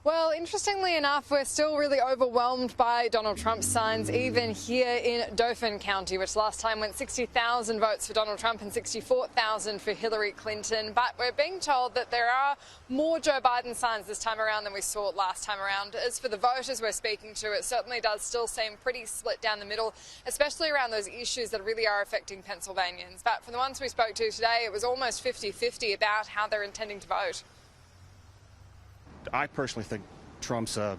Well, interestingly enough, we're still really overwhelmed by Donald Trump's signs, even here in Dauphin County, which last time went 60,000 votes for Donald Trump and 64,000 for Hillary Clinton. But we're being told that there are more Joe Biden signs this time around than we saw last time around. As for the voters we're speaking to, it certainly does still seem pretty split down the middle, especially around those issues that really are affecting Pennsylvanians. But for the ones we spoke to today, it was almost 50-50 about how they're intending to vote. I personally think Trump's a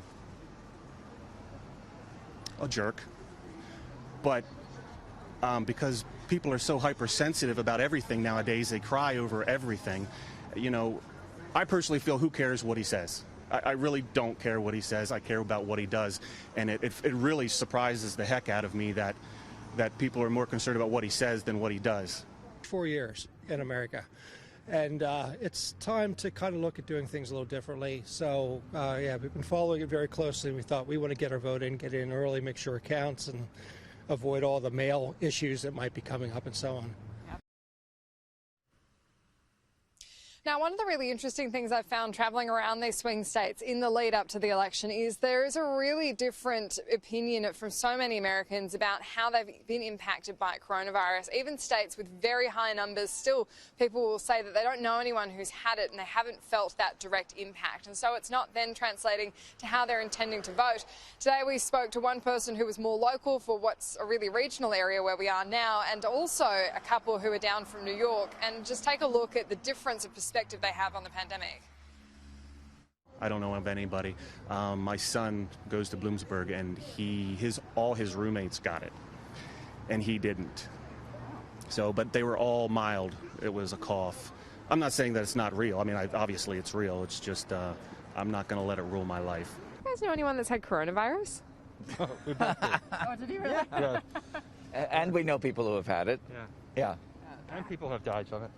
jerk, but because people are so hypersensitive about everything nowadays, they cry over everything. You know, I personally feel who cares what he says. I really don't care what he says. I care about what he does, and it really surprises the heck out of me that people are more concerned about what he says than what he does. 4 years in America. And it's time to kind of look at doing things a little differently. So, yeah, we've been following it very closely. We thought we want to get our vote in, get it in early, make sure it counts, and avoid all the mail issues that might be coming up and so on. Now, one of the really interesting things I've found travelling around these swing states in the lead up to the election is there is a really different opinion from so many Americans about how they've been impacted by coronavirus. Even states with very high numbers, still people will say that they don't know anyone who's had it and they haven't felt that direct impact. And so it's not then translating to how they're intending to vote. Today we spoke to one person who was more local for what's a really regional area where we are now, and also a couple who are down from New York, and just take a look at the difference of perspective they have on the pandemic. I don't know of anybody. My son goes to Bloomsburg, and all his roommates got it, and he didn't. So, but they were all mild. It was a cough. I'm not saying that it's not real. I mean, obviously it's real. It's just I'm not going to let it rule my life. You guys know anyone that's had coronavirus? Oh, did he really? Yeah. And we know people who have had it. Yeah. Yeah. And people have died from it.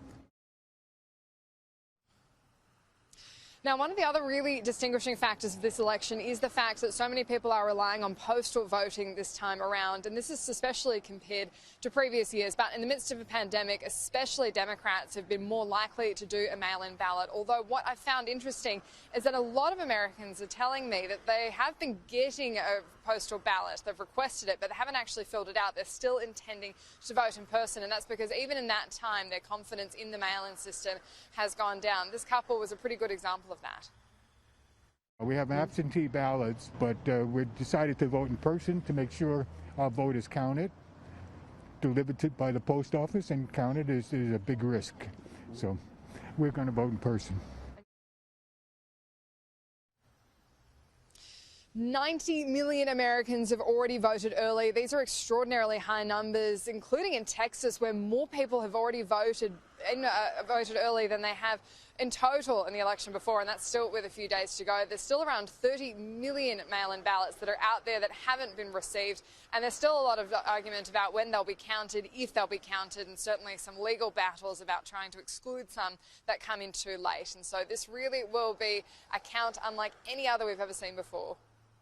Now, one of the other really distinguishing factors of this election is the fact that so many people are relying on postal voting this time around, and this is especially compared to previous years. But in the midst of a pandemic, especially Democrats have been more likely to do a mail-in ballot. Although what I found interesting is that a lot of Americans are telling me that they have been getting a postal ballot. They've requested it, but they haven't actually filled it out. They're still intending to vote in person, and that's because even in that time, their confidence in the mail-in system has gone down. This couple was a pretty good example of that. We have absentee ballots, but we decided to vote in person to make sure our vote is counted. Delivered by the post office and counted is a big risk. So we're going to vote in person. 90 million Americans have already voted early. These are extraordinarily high numbers, including in Texas, where more people have already voted early than they have in total in the election before, and that's still with a few days to go. There's still around 30 million mail-in ballots that are out there that haven't been received, and there's still a lot of argument about when they'll be counted, if they'll be counted, and certainly some legal battles about trying to exclude some that come in too late. And so this really will be a count unlike any other we've ever seen before.